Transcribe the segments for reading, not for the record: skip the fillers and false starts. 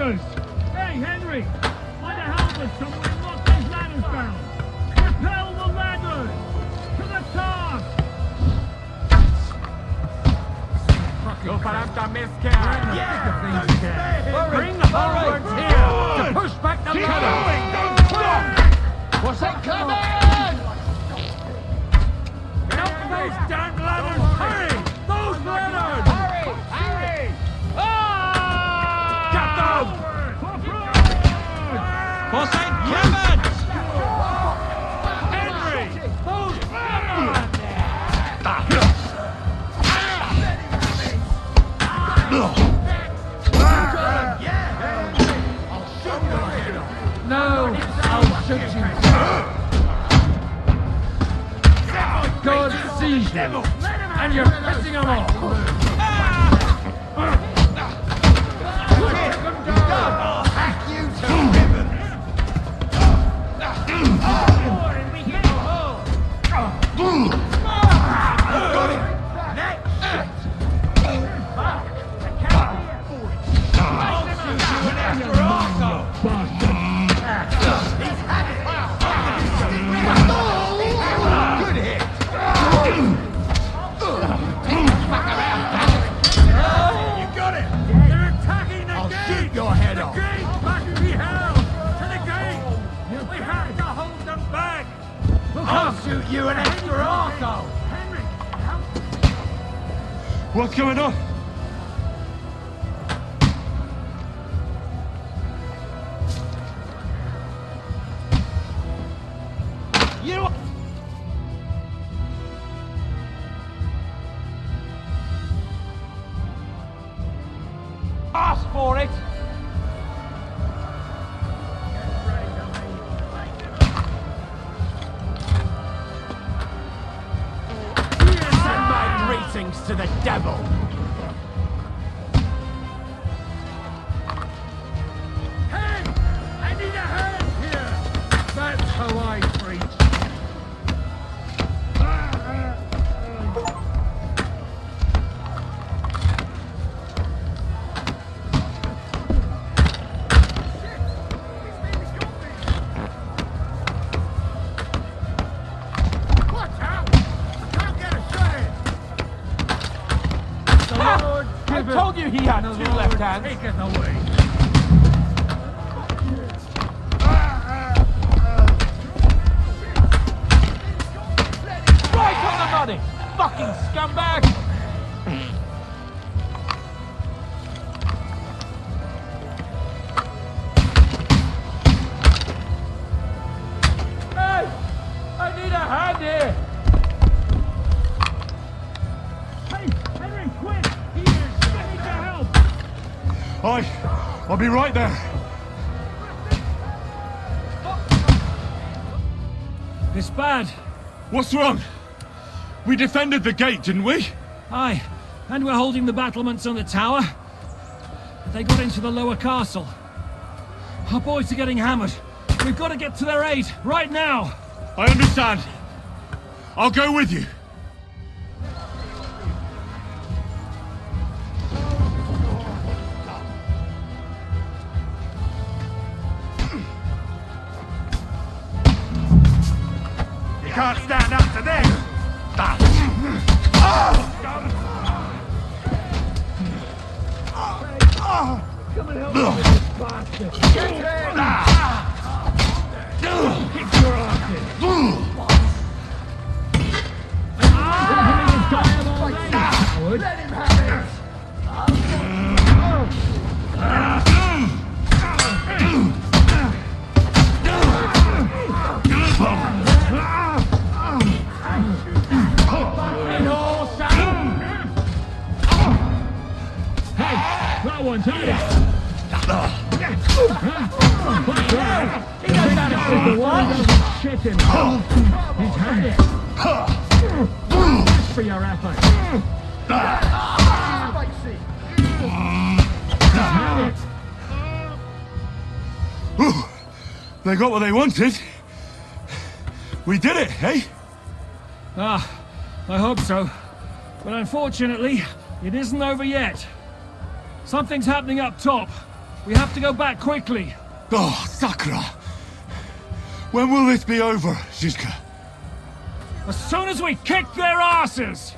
ladders! Hey, Henry! Find a helmet somewhere and lock these ladders down! Propel the ladders! To the top! Go for after miscarriage! Yeah! Bring the forwards here to push back the ladders! What's that coming? Help those damn ladders! Hurry! Those ladders! Hurry! Ah! Get them! For St. Clement! Henry! Those ladders! No, I'll shoot you. God sees you, and you're pissing him off. Hack you to ribbons! Got him! Next! I'll shoot you an extra arsehole! He's had it! Good hit! You got it! They're attacking the I'll gate! shoot your head The off! gate must be held! To the gate! We have to hold them back! I'll shoot you an extra arsehole! Henry, help! What's going on? You... Ask for it! Send my greetings to the devil! Hey! I need a hand here! That's how I preach. Watch out! I can't get a shot! I told you he had two left hands. Take it away. Right on the money, fucking scumbag. Hey, I need a hand here. Hey, Henry, quick! Here, I need your help! I'll be right there. It's bad. What's wrong? We defended the gate, didn't we? Aye, and we're holding the battlements on the tower. But they got into the lower castle. Our boys are getting hammered. We've got to get to their aid, right now! I understand. I'll go with you. You can't stand up to this! Come and help me with this bastard! Get him! Kick your asses! Let him have Hey, that one's on it! He knows how to shoot the wall. Shit him. He's had it. Thanks for your effort. They got what they wanted. We did it, eh? Ah, I hope so. But unfortunately, it isn't over yet. Something's happening up top. We have to go back quickly. Oh, Sakura! When will this be over, Shizuka? As soon as we kick their asses!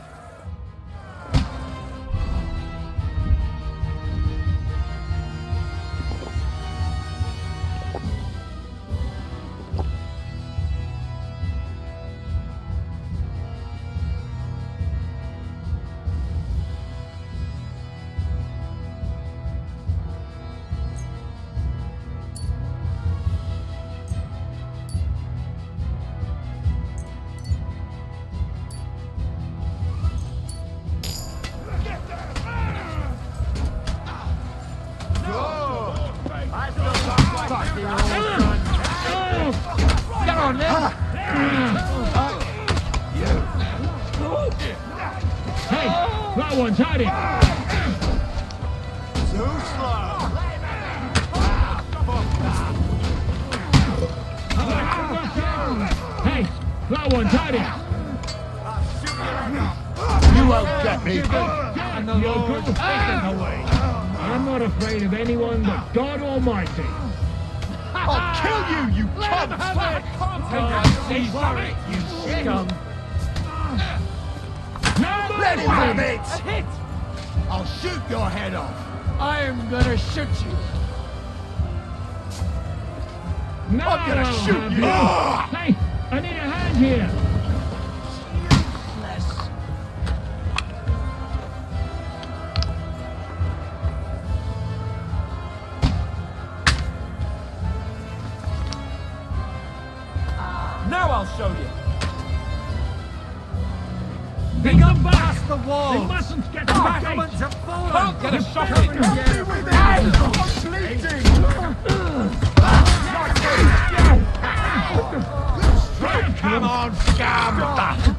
Get on then! Hey, that one's hiding! Too slow! Hey, that one's hiding! You won't get me! I know you're good to taking away. I'm not afraid of anyone but God Almighty. I'll kill you, you cunt! Sorry, you scum. Let him have it! I'll shoot your head off! I'm gonna shoot you. No, I'm gonna shoot you! Hey, I need a hand here. Now I'll show you. Bring them back! Past the wall. They mustn't get The to the battlements gate! have fallen. Get a shot in. I'm bleeding! Come on, scum!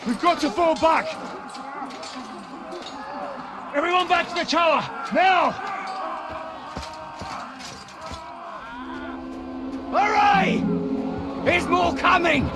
We've got to fall back! Everyone back to the tower! Now! Hooray! There's more coming!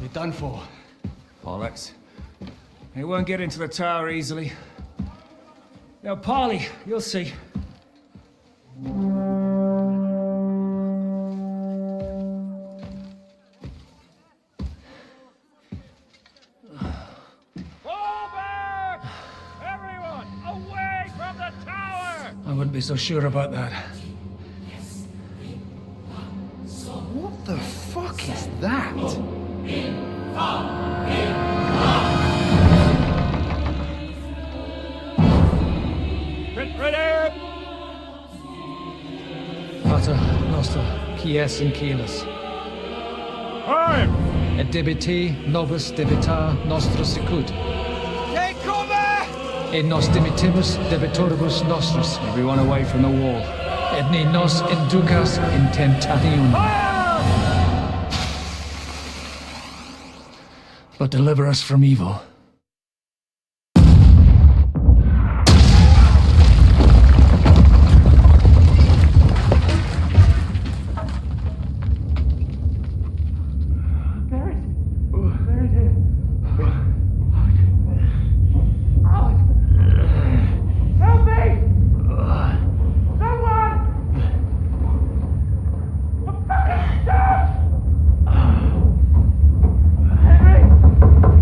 You're done for. Bollocks. They won't get into the tower easily. Now, Parley, you'll see. Fall back! Everyone, away from the tower! I wouldn't be so sure about that. What the fuck is that? Ready! Pater noster, quies in caelus. Time! Et debiti nobis debitar nostra sicut. Take cover! Et nos dimitimus debitoribus nostris. Everyone away from the wall. Et ni nos inducas in tentationem. But deliver us from evil. Henry!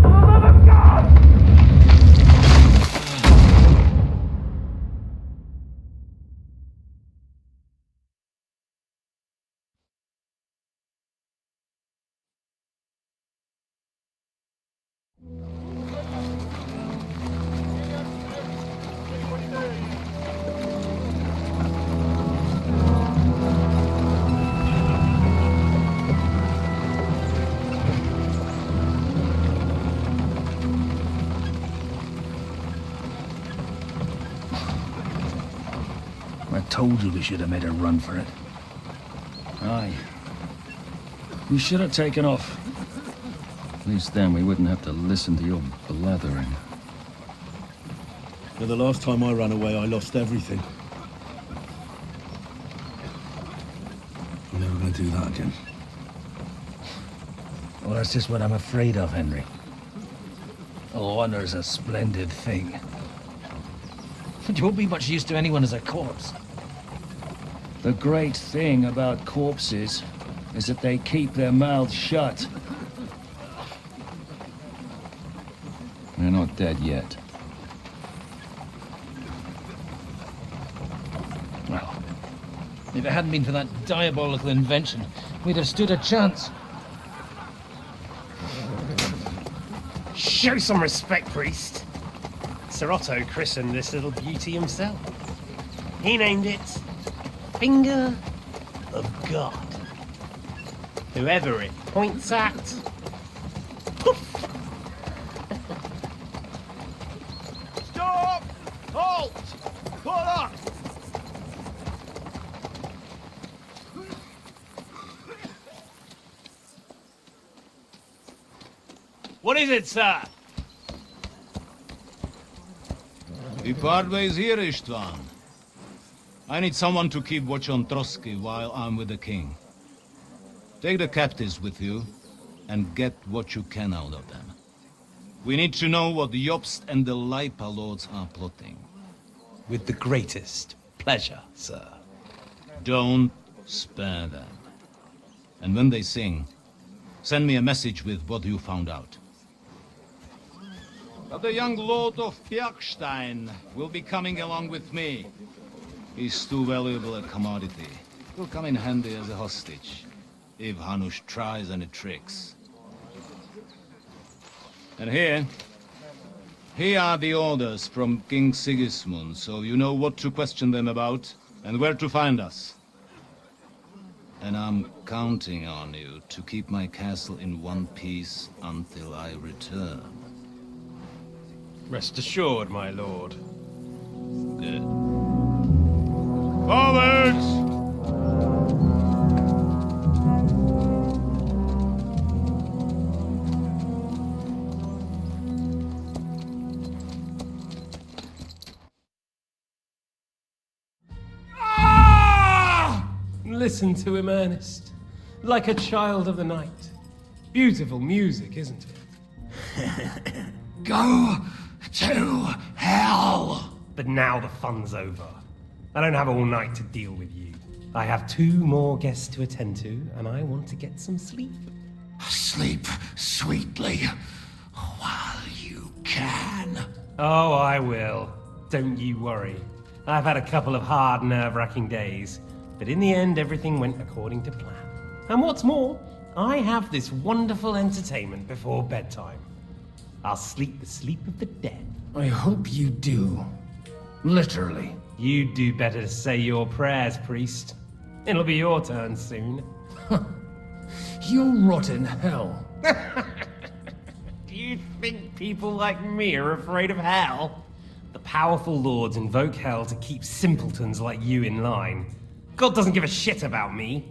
For the love of God! I told you we should have made a run for it. Aye. We should have taken off. At least then we wouldn't have to listen to your blathering. But the last time I ran away, I lost everything. I'm never gonna do that again. Well, that's just what I'm afraid of, Henry. Honor's a splendid thing. But you won't be much use to anyone as a corpse. The great thing about corpses is that they keep their mouths shut. They're not dead yet. Well, If it hadn't been for that diabolical invention, we'd have stood a chance. Show some respect, priest. Sir Otto christened this little beauty himself. He named it Finger of God. Whoever it points at, poof! Stop! Halt! Pull up! What is it, sir? The Parway is here, Istvan. I need someone to keep watch on Trotsky while I'm with the king. Take the captives with you, and get what you can out of them. We need to know what the Jobst and the Leipa lords are plotting. With the greatest pleasure, sir. Don't spare them. And when they sing, send me a message with what you found out. But the young lord of Bjergstein will be coming along with me. He's too valuable a commodity. He'll come in handy as a hostage, if Hanush tries any tricks. And here are the orders from King Sigismund, so you know what to question them about, and where to find us. And I'm counting on you to keep my castle in one piece until I return. Rest assured, my lord. Good. Forwards! Listen to him, Ernest. Like a child of the night. Beautiful music, isn't it? Go to hell! But now the fun's over. I don't have all night to deal with you. I have 2 more guests to attend to, and I want to get some sleep. Sleep sweetly while you can. Oh, I will. Don't you worry. I've had a couple of hard, nerve-wracking days, but in the end, everything went according to plan. And what's more, I have this wonderful entertainment before bedtime. I'll sleep the sleep of the dead. I hope you do. Literally. You'd do better to say your prayers, priest. It'll be your turn soon. You'll rot in hell. Do you think people like me are afraid of hell? The powerful lords invoke hell to keep simpletons like you in line. God doesn't give a shit about me.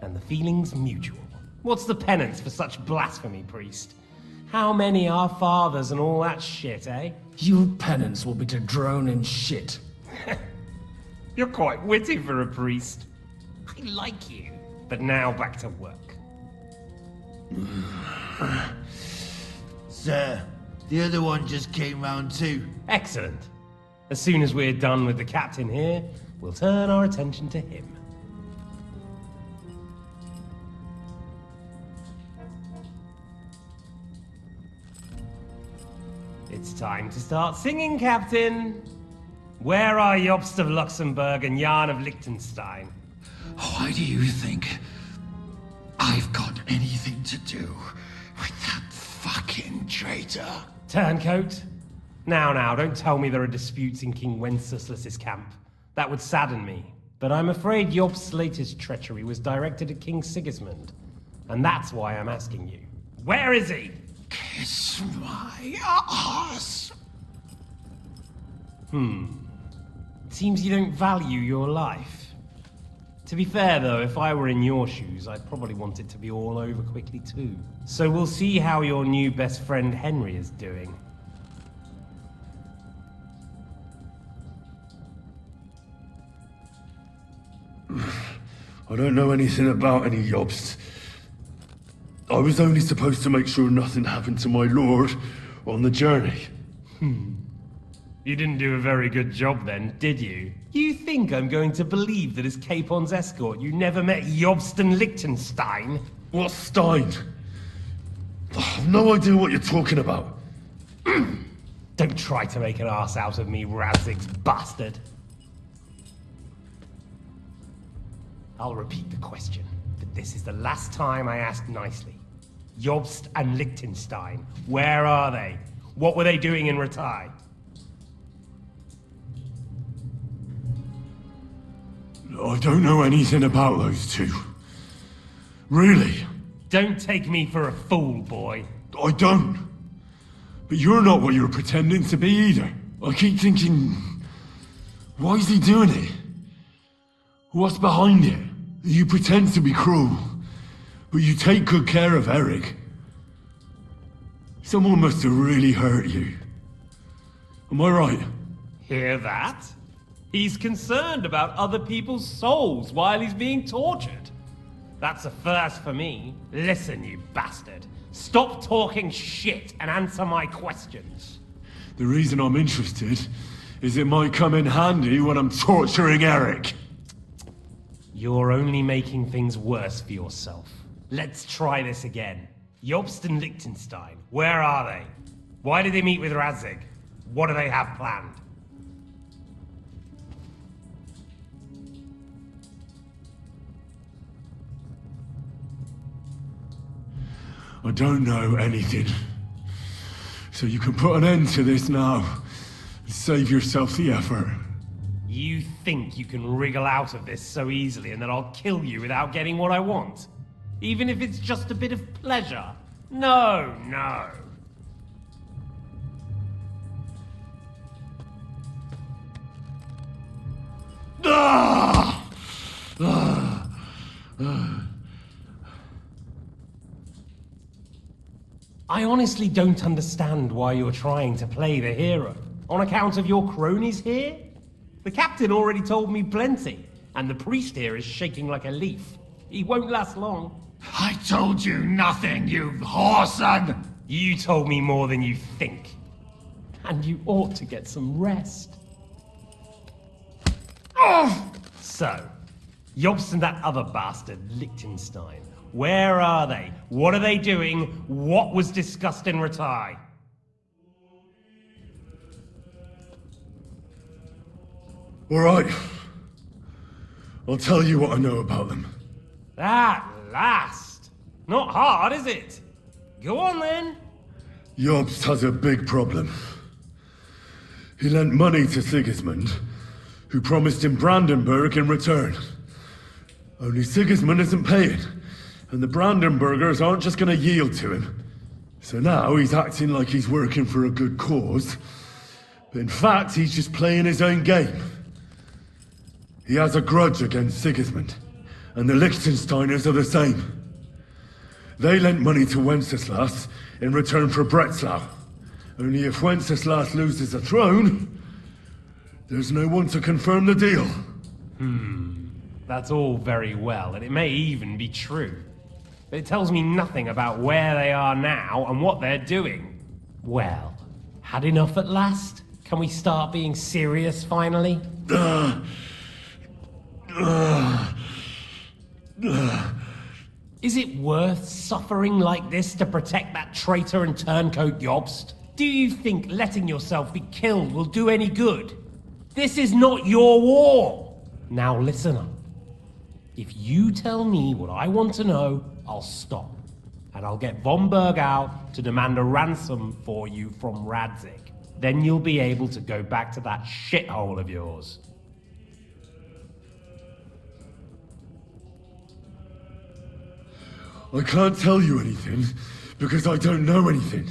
And the feeling's mutual. What's the penance for such blasphemy, priest? How many are fathers and all that shit, eh? Your penance will be to drown in shit. You're quite witty for a priest. I like you. But now back to work. Sir, the other one just came round too. Excellent. As soon as we're done with the captain here, we'll turn our attention to him. It's time to start singing, Captain. Where are Jobst of Luxembourg and Jan of Liechtenstein? Why do you think I've got anything to do with that fucking traitor? Turncoat? Now, don't tell me there are disputes in King Wenceslas's camp. That would sadden me. But I'm afraid Jobst's latest treachery was directed at King Sigismund. And that's why I'm asking you. Where is he? Kiss my ass. Seems you don't value your life. To be fair though, if I were in your shoes, I'd probably want it to be all over quickly too. So we'll see how your new best friend Henry is doing. I don't know anything about any Jobst. I was only supposed to make sure nothing happened to my lord on the journey. You didn't do a very good job then, did you? You think I'm going to believe that as Capon's escort you never met Jobst and Liechtenstein? What Stein? I've no idea what you're talking about. Don't try to make an ass out of me, Radzig's bastard. I'll repeat the question, but this is the last time I ask nicely. Jobst and Liechtenstein, where are they? What were they doing in Ratai? I don't know anything about those two. Really? Don't take me for a fool, boy. I don't. But you're not what you're pretending to be either. I keep thinking, why is he doing it? What's behind it? You pretend to be cruel, but you take good care of Eric. Someone must have really hurt you. Am I right? Hear that? He's concerned about other people's souls while he's being tortured. That's a first for me. Listen, you bastard. Stop talking shit and answer my questions. The reason I'm interested is it might come in handy when I'm torturing Eric. You're only making things worse for yourself. Let's try this again. Jobst and Liechtenstein, where are they? Why did they meet with Radzig? What do they have planned? I don't know anything. So you can put an end to this now. And save yourself the effort. You think you can wriggle out of this so easily and that I'll kill you without getting what I want? Even if it's just a bit of pleasure? No, no. I honestly don't understand why you're trying to play the hero. On account of your cronies here? The captain already told me plenty, and the priest here is shaking like a leaf. He won't last long. I told you nothing, you whoreson! You told me more than you think. And you ought to get some rest. Oh! So, Jobst and that other bastard, Liechtenstein. Where are they? What are they doing? What was discussed in Ratai? All right. I'll tell you what I know about them. At last! Not hard, is it? Go on then. Jobst has a big problem. He lent money to Sigismund, who promised him Brandenburg in return. Only Sigismund isn't paying, and the Brandenburgers aren't just gonna yield to him. So now he's acting like he's working for a good cause, but in fact he's just playing his own game. He has a grudge against Sigismund, and the Liechtensteiners are the same. They lent money to Wenceslas in return for Breslau. Only if Wenceslas loses the throne, there's no one to confirm the deal. That's all very well, and it may even be true. But it tells me nothing about where they are now and what they're doing. Well, had enough at last? Can we start being serious finally? Is it worth suffering like this to protect that traitor and turncoat Jobst? Do you think letting yourself be killed will do any good? This is not your war! Now listen up. If you tell me what I want to know, I'll stop. And I'll get von Berg out to demand a ransom for you from Radzig. Then you'll be able to go back to that shithole of yours. I can't tell you anything, because I don't know anything.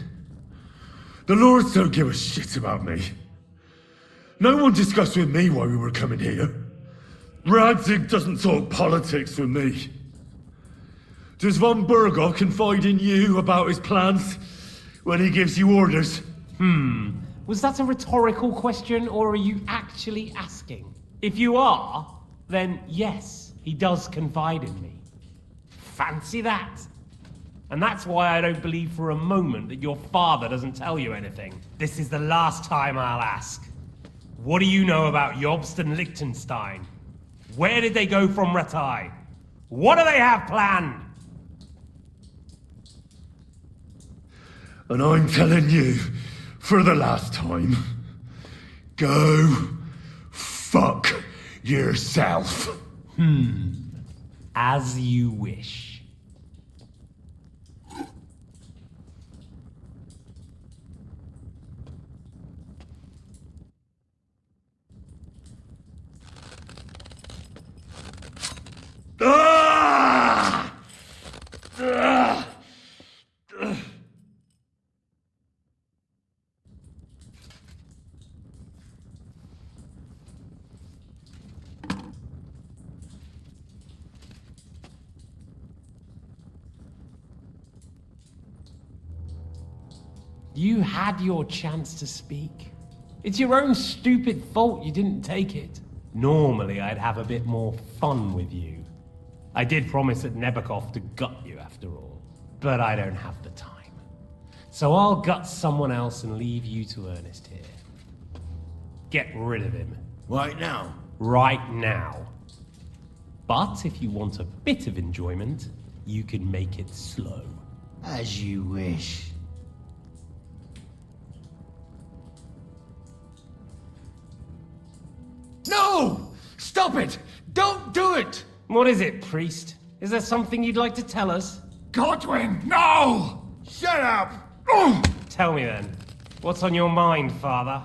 The lords don't give a shit about me. No one discussed with me why we were coming here. Radzig doesn't talk politics with me. Does von Burgov confide in you about his plans when he gives you orders? Was that a rhetorical question, or are you actually asking? If you are, then yes, he does confide in me. Fancy that. And that's why I don't believe for a moment that your father doesn't tell you anything. This is the last time I'll ask. What do you know about Jobst and Liechtenstein? Where did they go from Ratai? What do they have planned? And I'm telling you, for the last time, go fuck yourself. As you wish. Ah! Ah! You had your chance to speak. It's your own stupid fault you didn't take it. Normally, I'd have a bit more fun with you. I did promise at Nebakov to gut you after all, but I don't have the time. So I'll gut someone else and leave you to Ernest here. Get rid of him. Right now. Right now. But if you want a bit of enjoyment, you can make it slow. As you wish. No! Stop it! Don't do it! What is it, priest? Is there something you'd like to tell us? Godwin, no! Shut up! Tell me then. What's on your mind, father?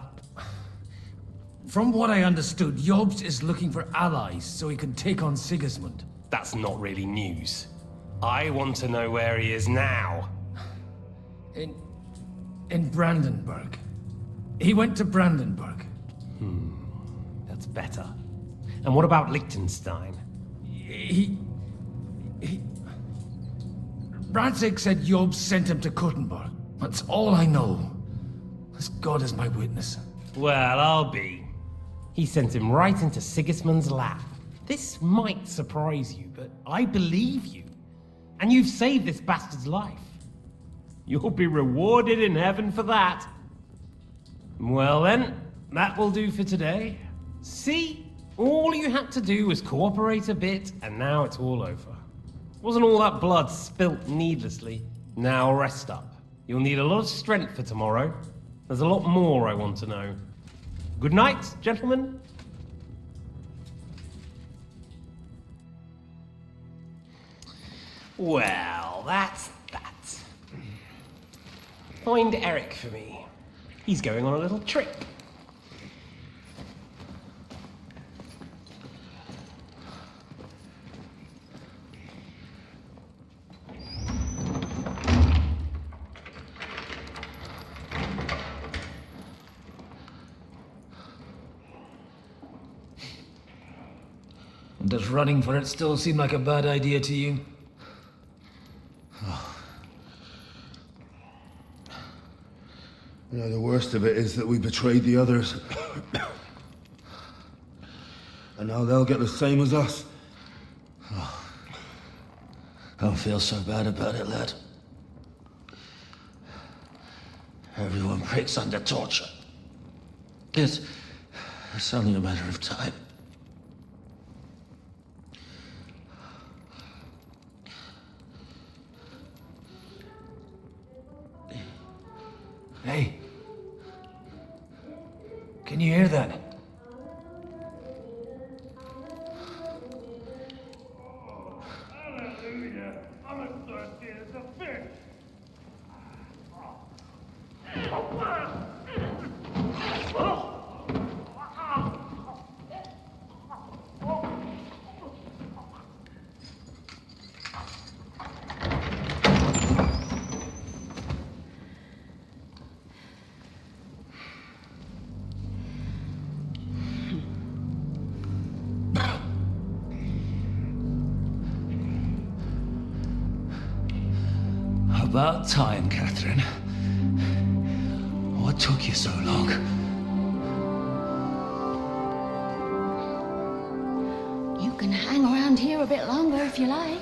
From what I understood, Jobst is looking for allies so he can take on Sigismund. That's not really news. I want to know where he is now. In Brandenburg. He went to Brandenburg. That's better. And what about Liechtenstein? Radzig said Jobst sent him to Kuttenberg. That's all I know. As God is my witness. Well, I'll be. He sent him right into Sigismund's lap. This might surprise you, but I believe you. And you've saved this bastard's life. You'll be rewarded in heaven for that. Well then, that will do for today. See? All you had to do was cooperate a bit, and now it's all over. Wasn't all that blood spilt needlessly? Now rest up. You'll need a lot of strength for tomorrow. There's a lot more I want to know. Good night, gentlemen. Well, that's that. Find Eric for me. He's going on a little trip. Does running for it still seem like a bad idea to you? You know, the worst of it is that we betrayed the others. And now they'll get the same as us. Don't feel so bad about it, lad. Everyone breaks under torture. It's only a matter of time. Hey. Can you hear that? About time, Catherine. What took you so long? You can hang around here a bit longer if you like.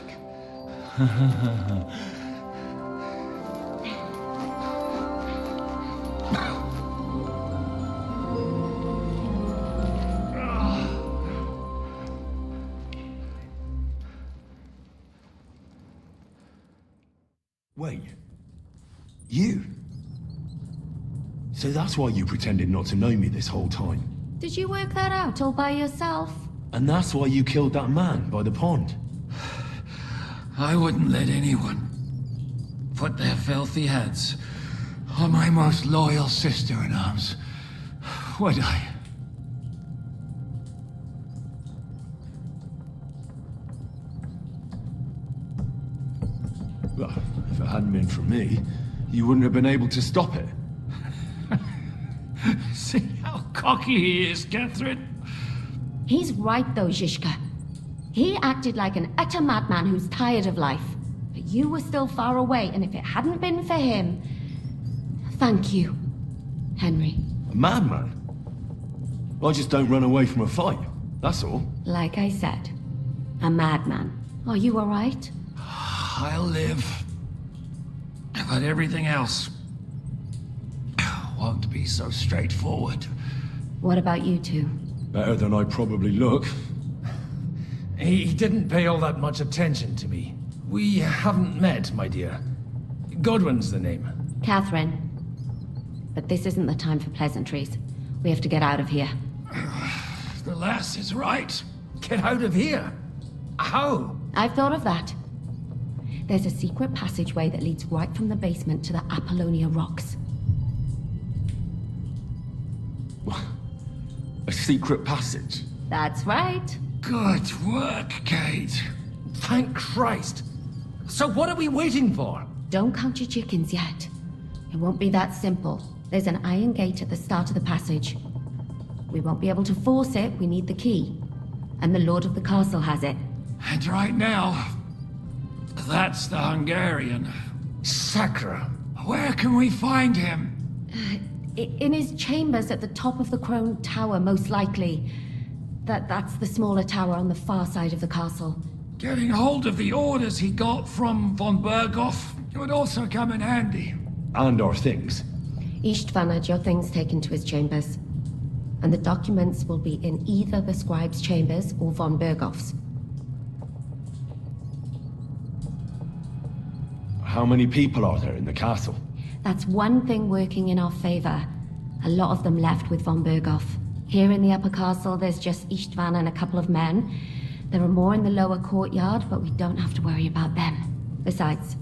Wait. You? So that's why you pretended not to know me this whole time. Did you work that out all by yourself? And that's why you killed that man by the pond. I wouldn't let anyone put their filthy heads on my most loyal sister-in-arms, would I? Well, if it hadn't been for me, you wouldn't have been able to stop it. See how cocky he is, Catherine? He's right though, Zizka. He acted like an utter madman who's tired of life. But you were still far away, and if it hadn't been for him... Thank you, Henry. A madman? I just don't run away from a fight, that's all. Like I said, a madman. Are you alright? I'll live. But everything else won't be so straightforward. What about you two? Better than I probably look. He didn't pay all that much attention to me. We haven't met, my dear. Godwin's the name. Catherine. But this isn't the time for pleasantries. We have to get out of here. The lass is right. Get out of here? How? I've thought of that. There's a secret passageway that leads right from the basement to the Apollonia Rocks. A secret passage? That's right. Good work, Kate. Thank Christ. So what are we waiting for? Don't count your chickens yet. It won't be that simple. There's an iron gate at the start of the passage. We won't be able to force it, we need the key. And the Lord of the Castle has it. And right now, that's the Hungarian. Sacra. Where can we find him? In his chambers at the top of the Crone Tower, most likely. That's the smaller tower on the far side of the castle. Getting hold of the orders he got from von Berghoff would also come in handy. And our things. Istvan had your things taken to his chambers. And the documents will be in either the scribe's chambers or von Berghoff's. How many people are there in the castle? That's one thing working in our favor. A lot of them left with von Berghoff. Here in the upper castle, there's just Istvan and a couple of men. There are more in the lower courtyard, but we don't have to worry about them. Besides,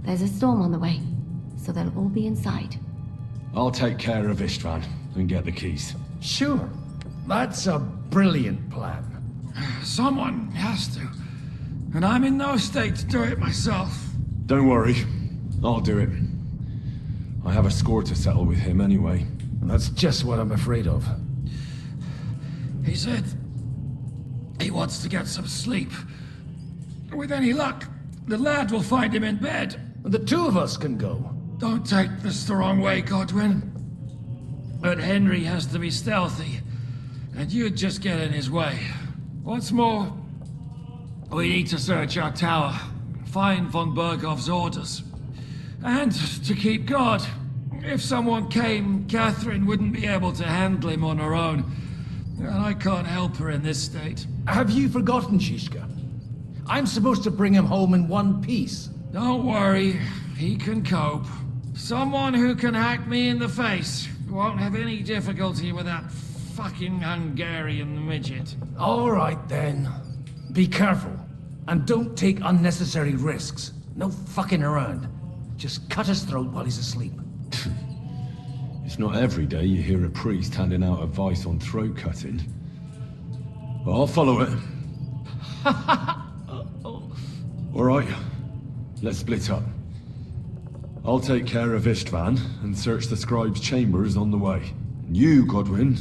there's a storm on the way, so they'll all be inside. I'll take care of Istvan and get the keys. Sure. That's a brilliant plan. Someone has to. And I'm in no state to do it myself. Don't worry. I'll do it. I have a score to settle with him anyway. That's just what I'm afraid of. He said he wants to get some sleep. With any luck, the lad will find him in bed. The two of us can go. Don't take this the wrong way, Godwin. But Henry has to be stealthy, and you'd just get in his way. What's more, we need to search our tower, find von Berghoff's orders. And to keep guard. If someone came, Catherine wouldn't be able to handle him on her own. And I can't help her in this state. Have you forgotten, Shishka? I'm supposed to bring him home in one piece. Don't worry, he can cope. Someone who can hack me in the face won't have any difficulty with that fucking Hungarian midget. All right, then. Be careful. And don't take unnecessary risks. No fucking around. Just cut his throat while he's asleep. It's not every day you hear a priest handing out advice on throat cutting. But I'll follow it. All right, let's split up. I'll take care of Istvan and search the scribe's chambers on the way. And you, Godwin,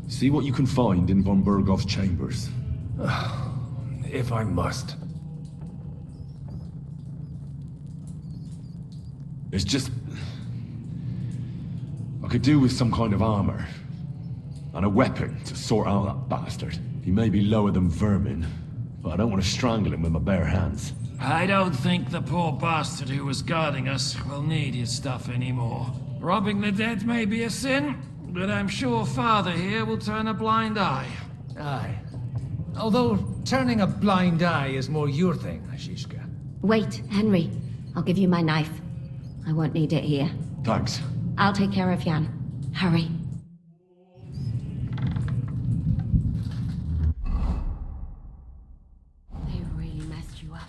see what you can find in von Berghoff's chambers. If I must. It's just... I could do with some kind of armor. And a weapon to sort out that bastard. He may be lower than vermin, but I don't want to strangle him with my bare hands. I don't think the poor bastard who was guarding us will need his stuff anymore. Robbing the dead may be a sin, but I'm sure Father here will turn a blind eye. Aye. Although turning a blind eye is more your thing, Ashishka. Wait, Henry. I'll give you my knife. I won't need it here. Thanks. I'll take care of Jan. Hurry. They really messed you up.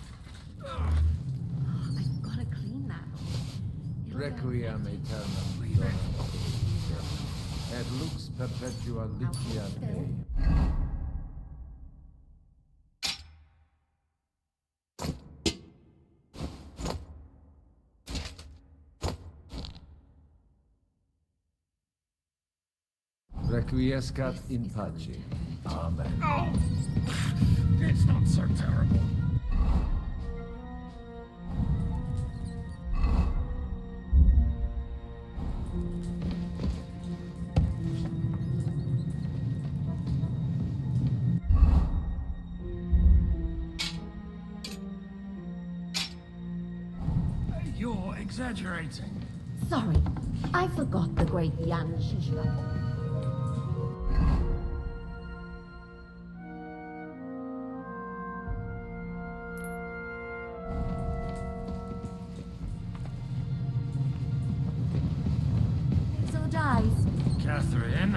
Oh, I've gotta clean that. Requiem aeternam dona, et lux perpetua licia Dei. Requiescat in pace. Amen. Oh, it's not so terrible. You're exaggerating. Sorry. I forgot the great Jan Shishka. Catherine.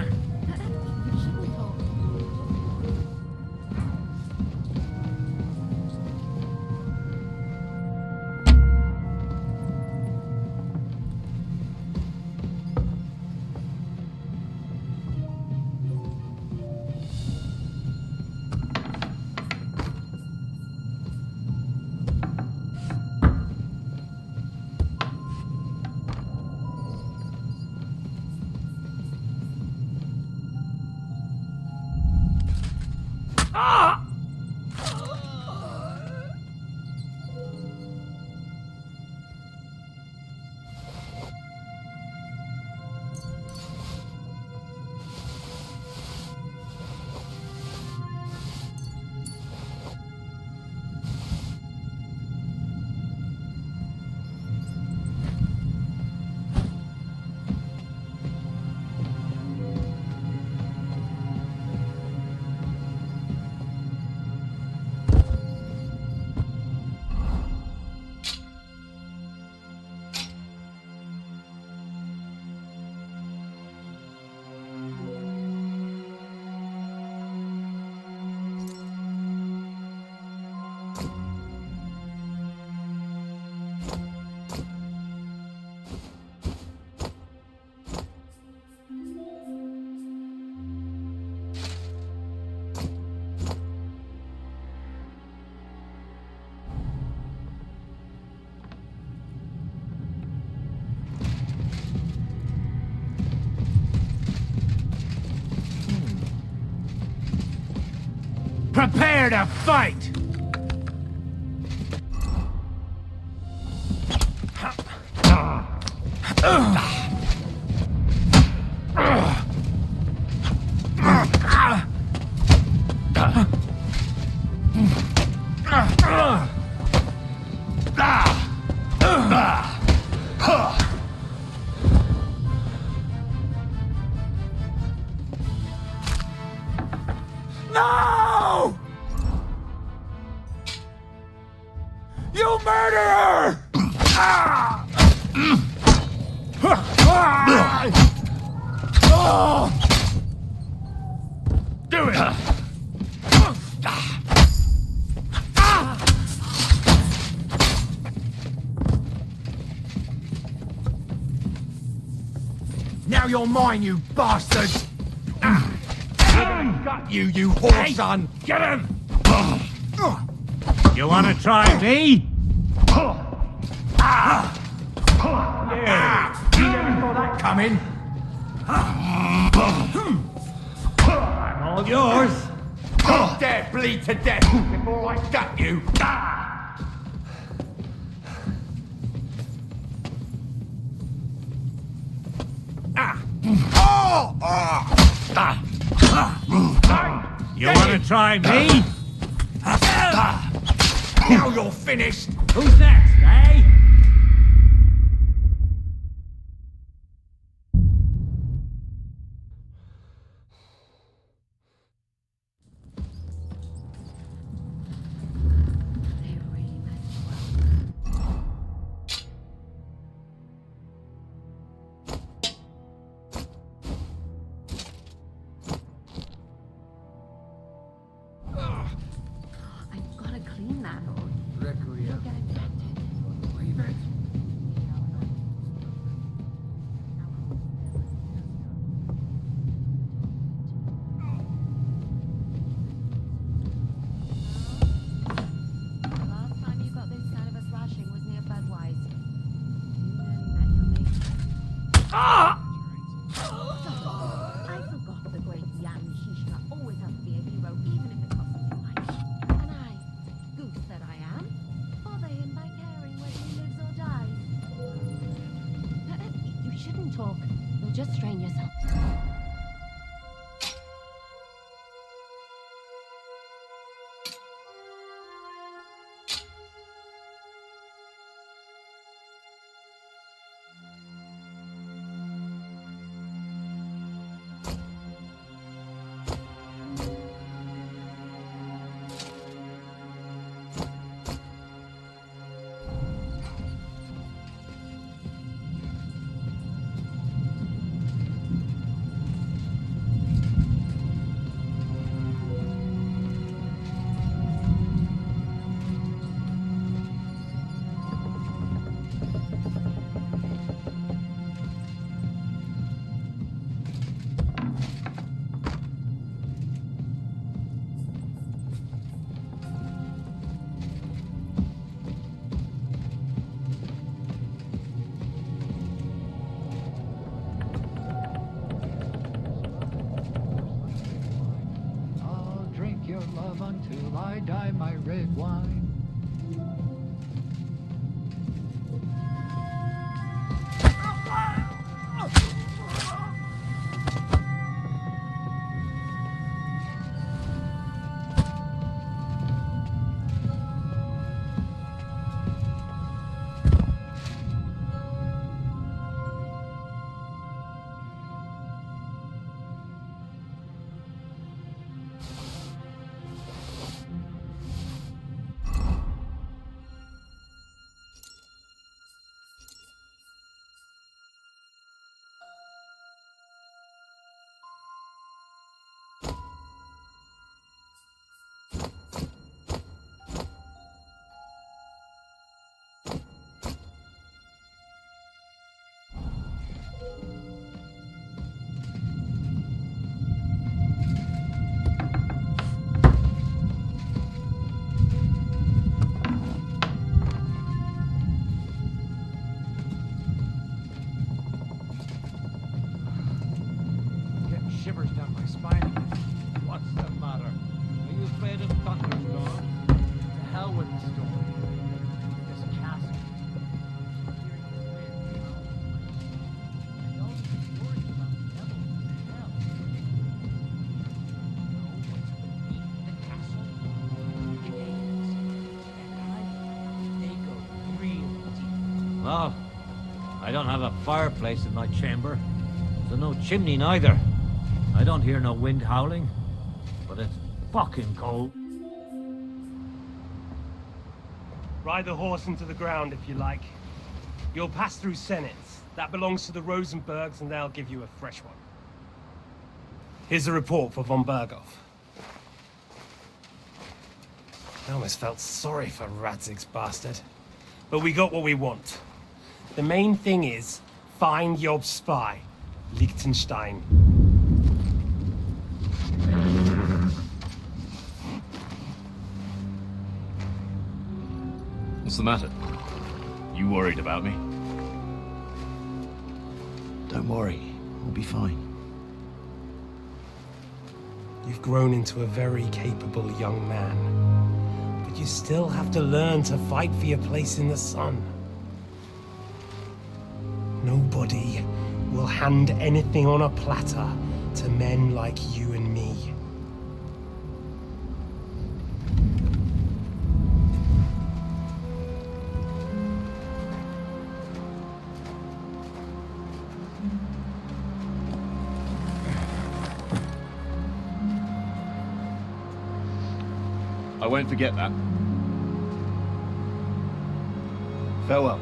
Prepare to fight! No! You murderer! Do it! Now you're mine, you bastards! Got you, you whore son! Get him! You wanna try me? Yeah, you never saw that coming. I'm all yours. Don't dare bleed to death before I gut you. You want to try me? Now you're finished. Who's next, eh? I've got to clean that, or Requiem. you'll get infected. Leave it. The last time you got this kind of a thrashing was near Budweiser. You nearly met your mate. I forgot the great Jan Shishka always has to be a hero, even if it costs him too much. And I, goose that I am, bother him by caring whether he lives or dies. You shouldn't talk. You'll just strain yourself. I'll drink your love until I die, my red wine. Shivers down my spine again. What's the matter? Are you afraid of thunderstorms? To hell with the storm. This castle. Hearing the wind, you know. I know you're worried about the devil in hell. You know what's beneath the castle? Caves. And they go real deep. Well, I don't have a fireplace in my chamber, so no chimney neither. I don't hear no wind howling, but it's fucking cold. Ride the horse into the ground if you like. You'll pass through Senates. That belongs to the Rosenbergs, and they'll give you a fresh one. Here's a report for von Berghoff. I almost felt sorry for Radzig's bastard. But we got what we want. The main thing is, find Job's spy, Liechtenstein. What's the matter? You worried about me? Don't worry, I'll be fine. You've grown into a very capable young man. But you still have to learn to fight for your place in the sun. Nobody will hand anything on a platter to men like you and me. I won't forget that. Farewell.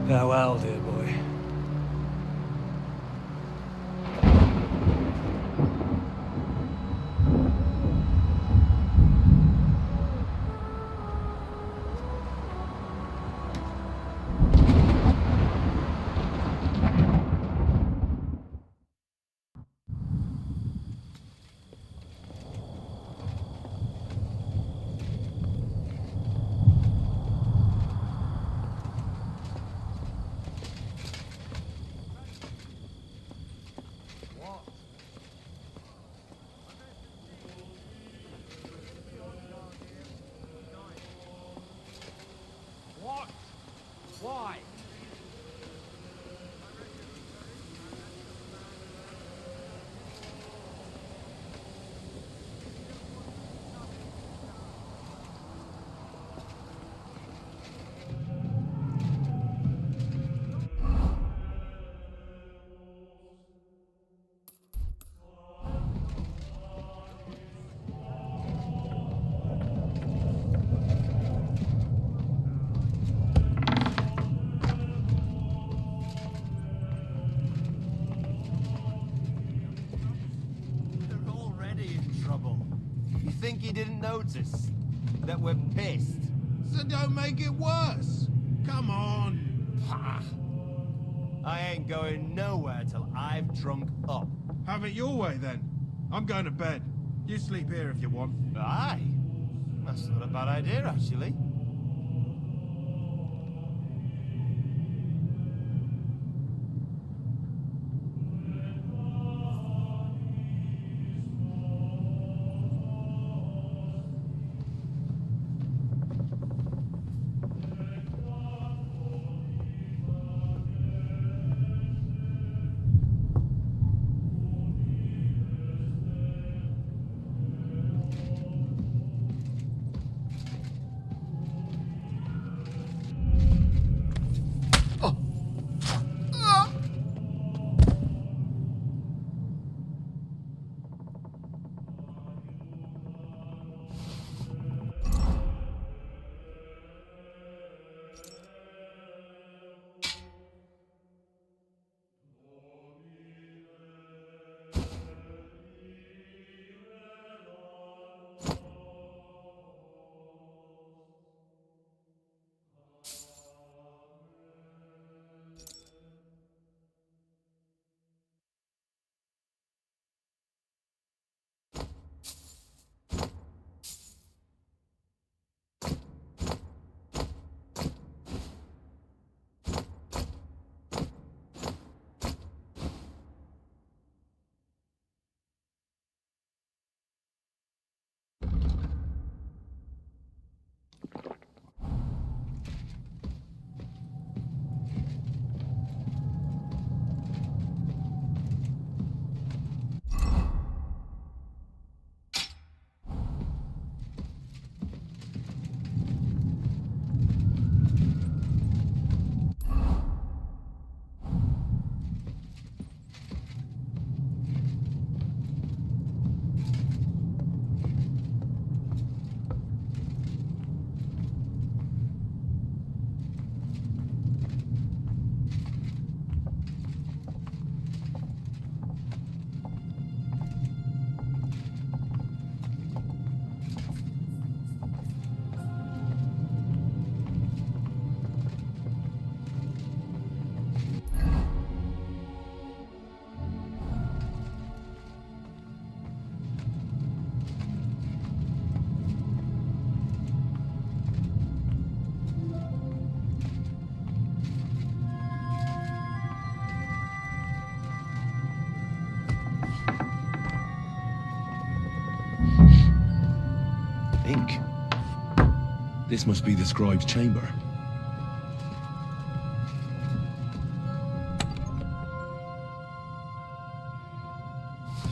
Farewell, dear boy. What? Why? They're already in trouble. You think he didn't notice that we're pissed? So don't make it worse. Come on. I ain't going nowhere till I'm drunk up. Have it your way then. I'm going to bed. You sleep here if you want. Aye. That's not a bad idea, actually. This must be the scribe's chamber.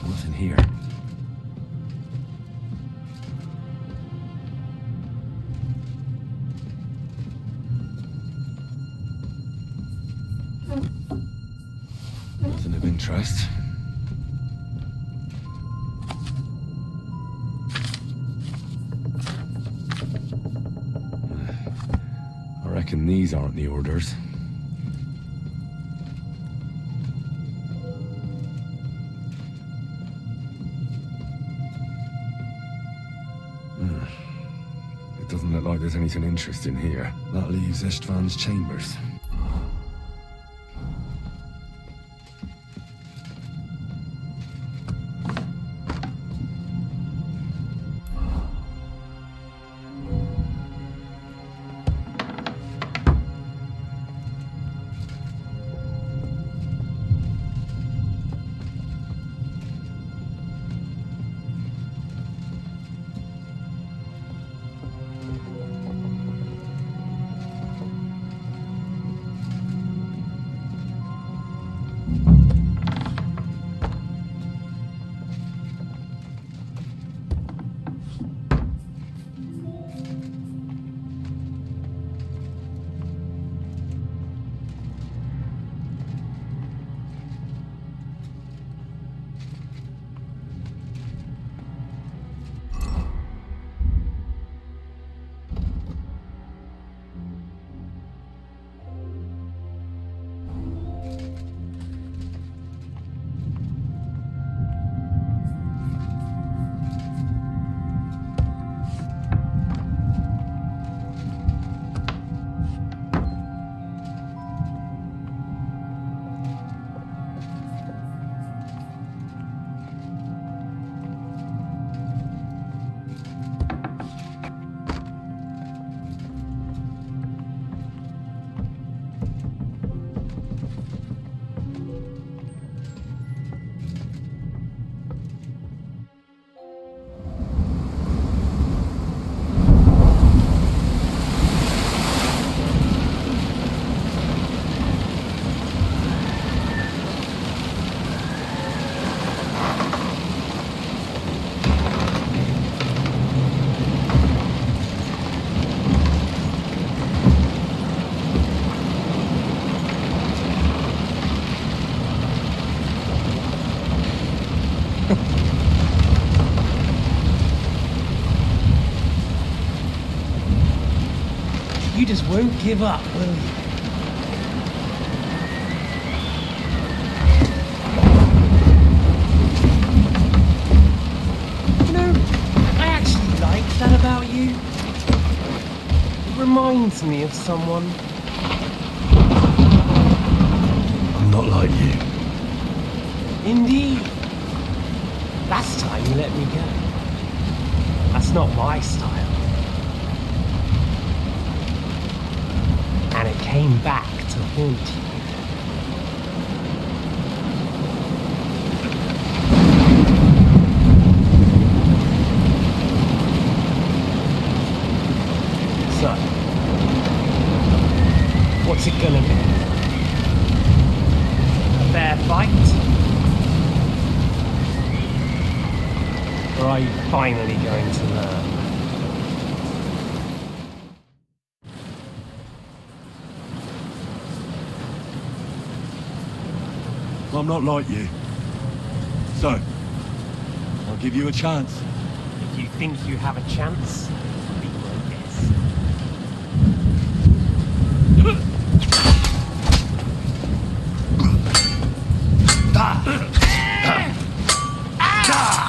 Nothing here. Nothing of interest. I reckon these aren't the orders. It doesn't look like there's anything interesting here. That leaves Istvan's chambers. You just won't give up, will you? You know, I actually like that about you. It reminds me of someone. I'm not like you. Indeed. Last time you let me go. That's not my style. And it came back to haunt you. So, what's it gonna be? A fair fight? Or are you finally going to learn? I'm not like you. So, I'll give you a chance. If you think you have a chance, be my guest.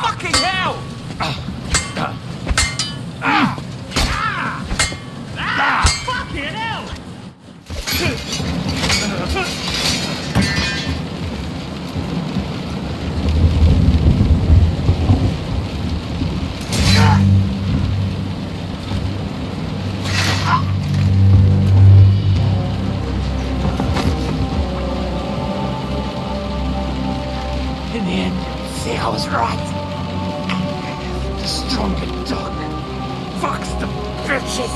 Fucking hell! Fucking hell! In the end, see, I was right. The stronger dog. Fucks the bitches.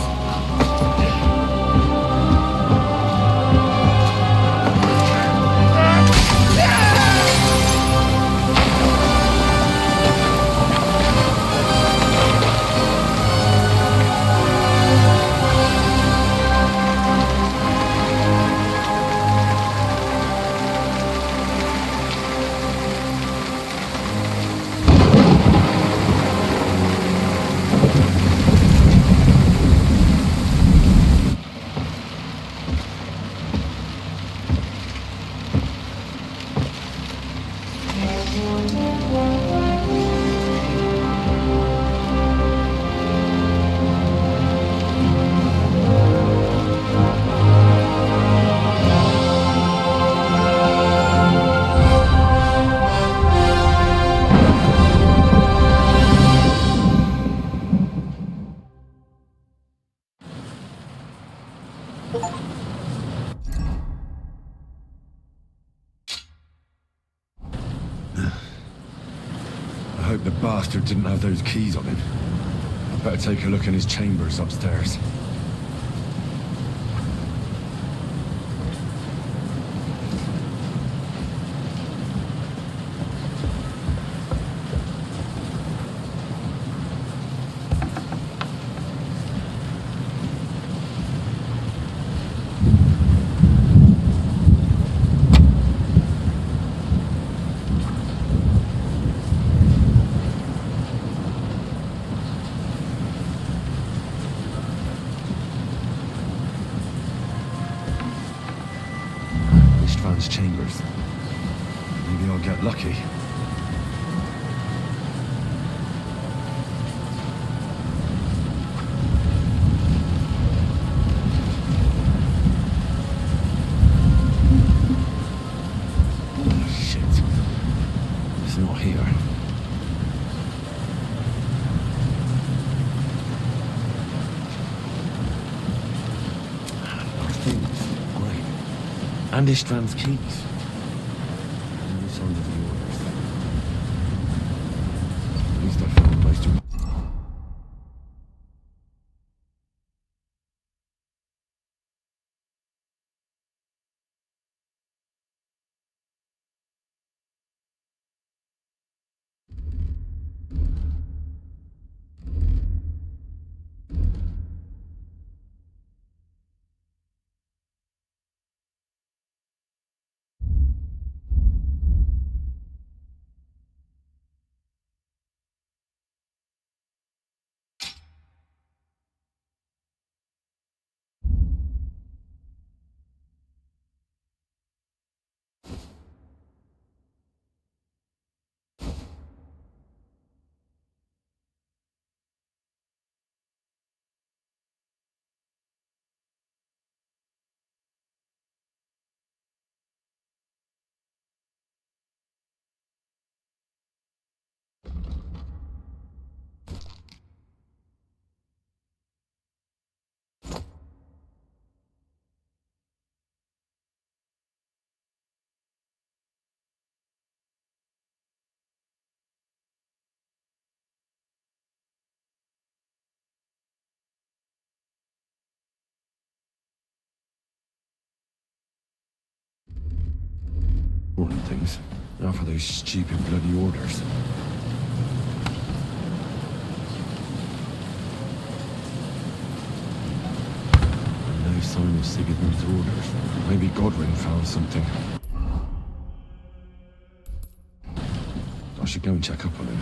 I hope the bastard didn't have those keys on him. I'd better take a look in his chambers upstairs. Ishtvan's chambers. Maybe I'll get lucky. Oh, shit. It's not here. And Ishtvan's keys. No signs of the orders. At least I found most of them. Important things. Now for those stupid bloody orders. No sign of Sigismund's orders. Maybe Godwin found something. I should go and check up on him.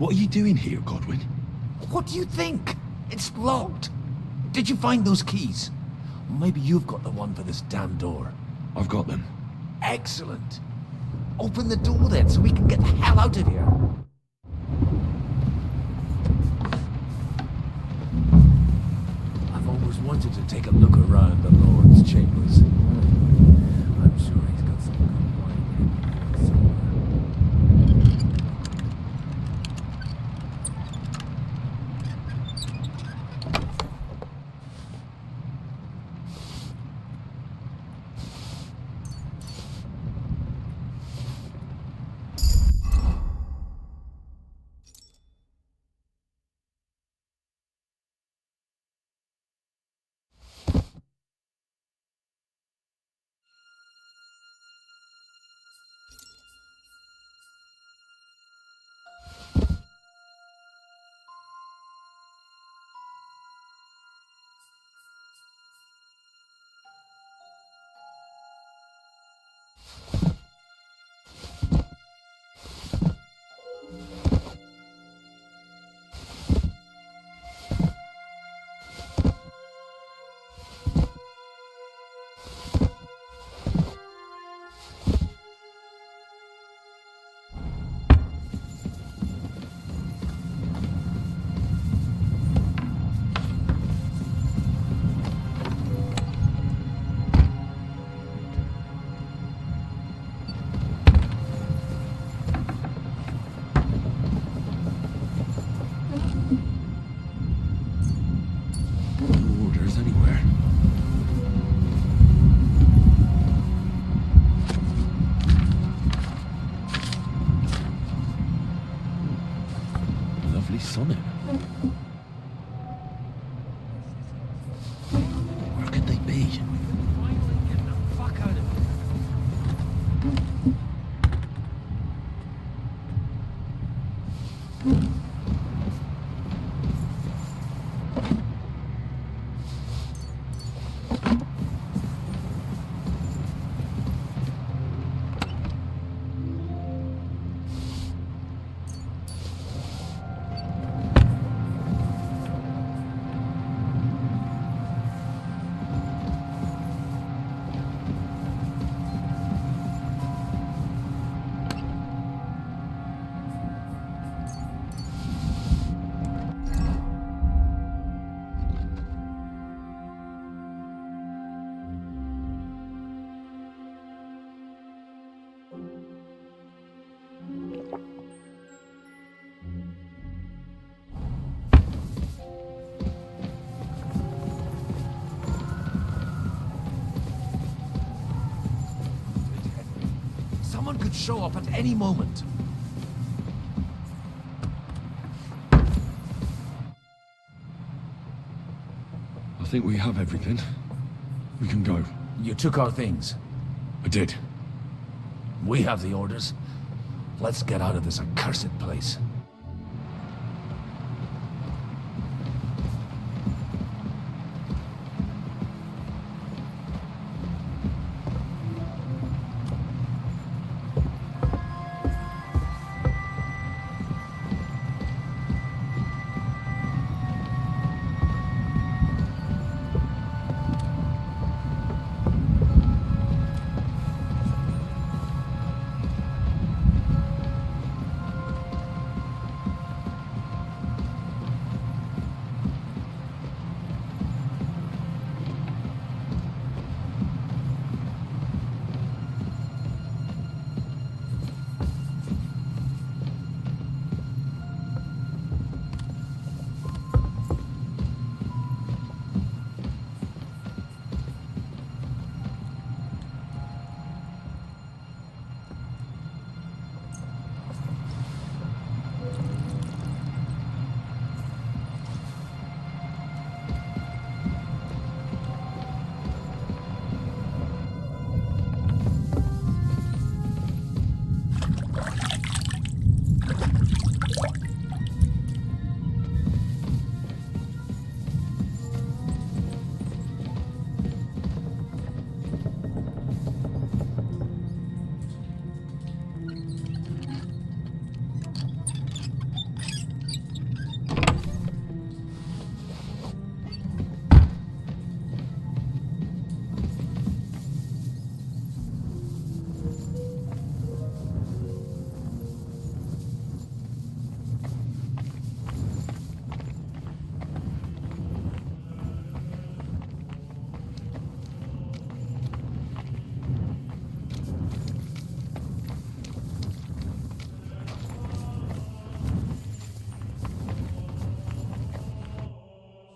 What are you doing here, Godwin? What do you think? It's locked. Did you find those keys? Maybe you've got the one for this damn door. I've got them. Excellent. Open the door then, so we can get the hell out of here. I've always wanted to take a look around the Lord's chambers. I'm sure he's got some good wine in here somewhere. Sonnet. Where could they be? Finally get the fuck out of here. Someone could show up at any moment. I think we have everything. We can go. You took our things. I did. We have the orders. Let's get out of this accursed place.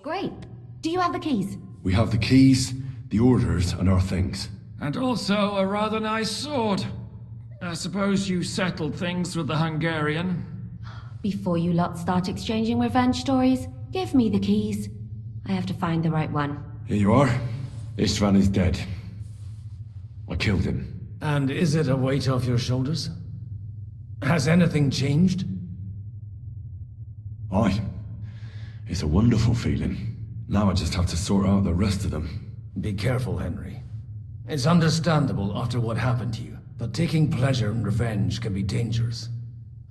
Great. Do you have the keys? We have the keys, the orders, and our things. And also a rather nice sword. I suppose you settled things with the Hungarian. Before you lot start exchanging revenge stories, give me the keys. I have to find the right one. Here you are. Istvan is dead. I killed him. And is it a weight off your shoulders? Has anything changed? Aye. It's a wonderful feeling. Now I just have to sort out the rest of them. Be careful, Henry. It's understandable after what happened to you, but taking pleasure in revenge can be dangerous.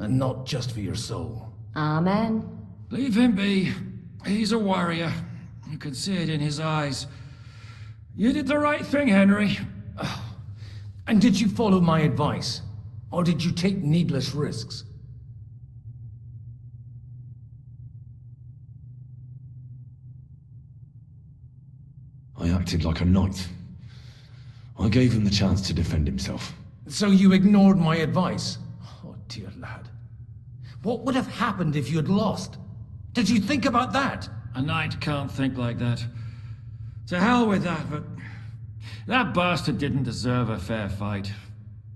And not just for your soul. Amen. Leave him be. He's a warrior. You can see it in his eyes. You did the right thing, Henry. And did you follow my advice? Or did you take needless risks? I acted like a knight. I gave him the chance to defend himself. So you ignored my advice? Oh, dear lad. What would have happened if you had lost? Did you think about that? A knight can't think like that. To hell with that, but... that bastard didn't deserve a fair fight.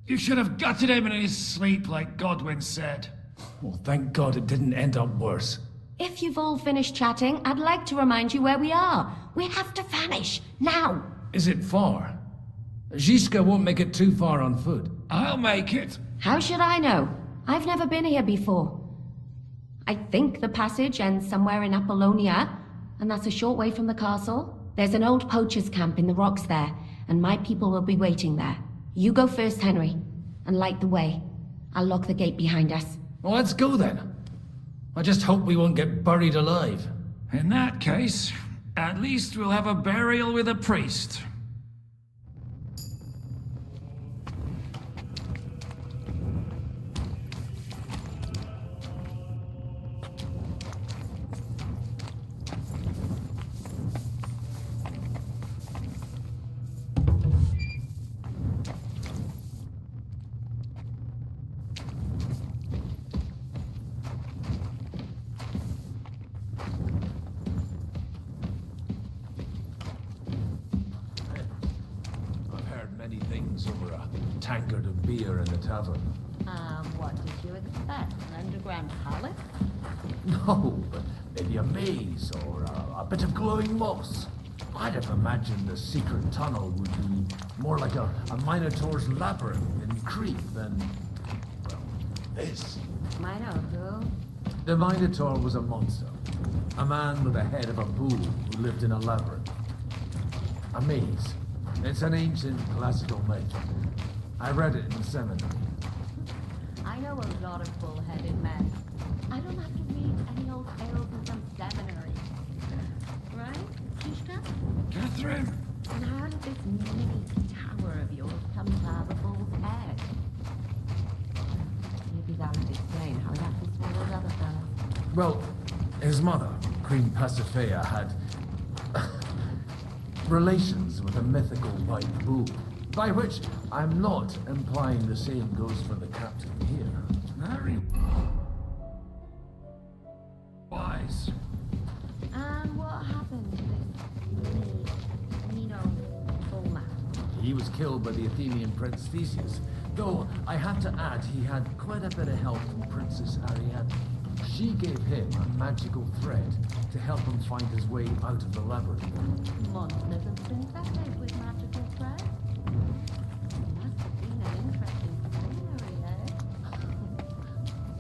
You should have gutted him in his sleep, like Godwin said. Well, thank God it didn't end up worse. If you've all finished chatting, I'd like to remind you where we are. We have to vanish, now! Is it far? Zizka won't make it too far on foot. I'll make it. How should I know? I've never been here before. I think the passage ends somewhere in Apollonia, and that's a short way from the castle. There's an old poacher's camp in the rocks there, and my people will be waiting there. You go first, Henry, and light the way. I'll lock the gate behind us. Well, let's go then. I just hope we won't get buried alive. In that case, at least we'll have a burial with a priest. Over a tankard of beer in the tavern. What did you expect? An underground palace? No, but maybe a maze or a bit of glowing moss. I'd have imagined the secret tunnel would be more like a Minotaur's labyrinth in Crete than, well, this. Minotaur? The Minotaur was a monster. A man with the head of a bull who lived in a labyrinth. A maze. It's an ancient classical myth. I read it in seminary. I know a lot of bull-headed men. I don't have to read any old tales in some seminary. Right, Kishka? Catherine! And how did this mini tower of yours come to have a bull's head? Maybe that would explain how that was for those other fellas. Well, his mother, Queen Pasiphae, had relations with a mythical white bull, by which I'm not implying the same goes for the captain here. Very wise. And what happened to this Nino bullman? He was killed by the Athenian prince Theseus, though I have to add he had quite a bit of help from Princess Ariadne. She gave him a magical thread to help him find his way out of the labyrinth. Monsters and princesses with magical thread? Must have been an interesting scenery, eh?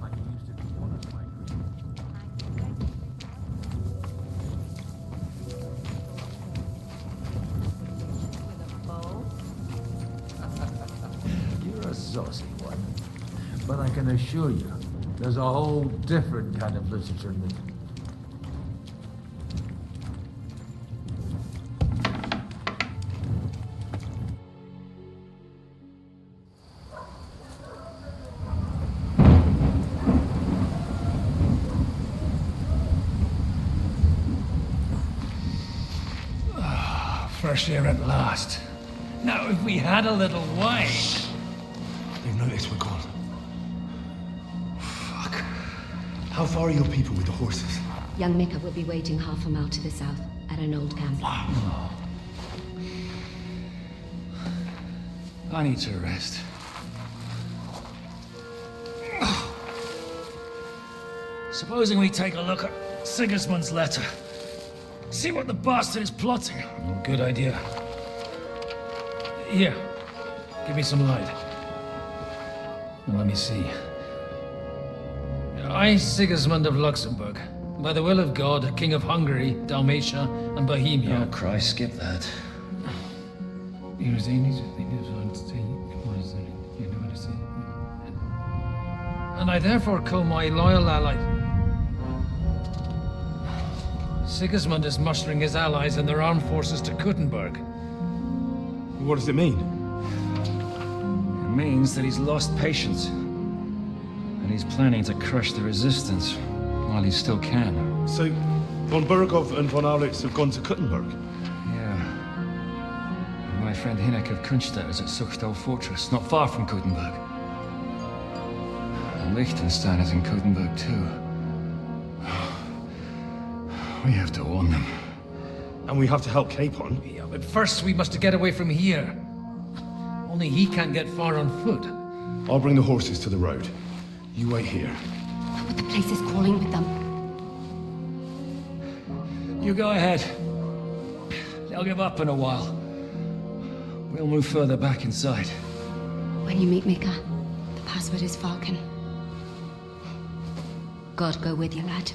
I used to be one of my With a bow? You're a saucy one. But I can assure you, there's a whole different kind of literature in it. Fresh air at last. Now, if we had a little wine. They've noticed we're gone. Fuck. How far are your people with the horses? Young Mika will be waiting half a mile to the south, at an old camp. I need to rest. Supposing we take a look at Sigismund's letter. See what the bastard is plotting. Good idea. Here, give me some light. Now, let me see. I, Sigismund of Luxembourg, by the will of God, King of Hungary, Dalmatia, and Bohemia. Oh, Christ, skip that. And I therefore call my loyal ally. Sigismund is mustering his allies and their armed forces to Kuttenberg. What does it mean? It means that he's lost patience. And he's planning to crush the resistance while he still can. So, von Burgov and von Aulitz have gone to Kuttenberg? Yeah. And my friend Hinnek of Kunstadt is at Suchtal Fortress, not far from Kuttenberg. And Liechtenstein is in Kuttenberg too. We have to warn them. And we have to help Capon? Yeah, but first we must get away from here. Only he can't get far on foot. I'll bring the horses to the road. You wait here. But the place is crawling with them. You go ahead. They'll give up in a while. We'll move further back inside. When you meet Mika, the password is Falcon. God go with you, lad.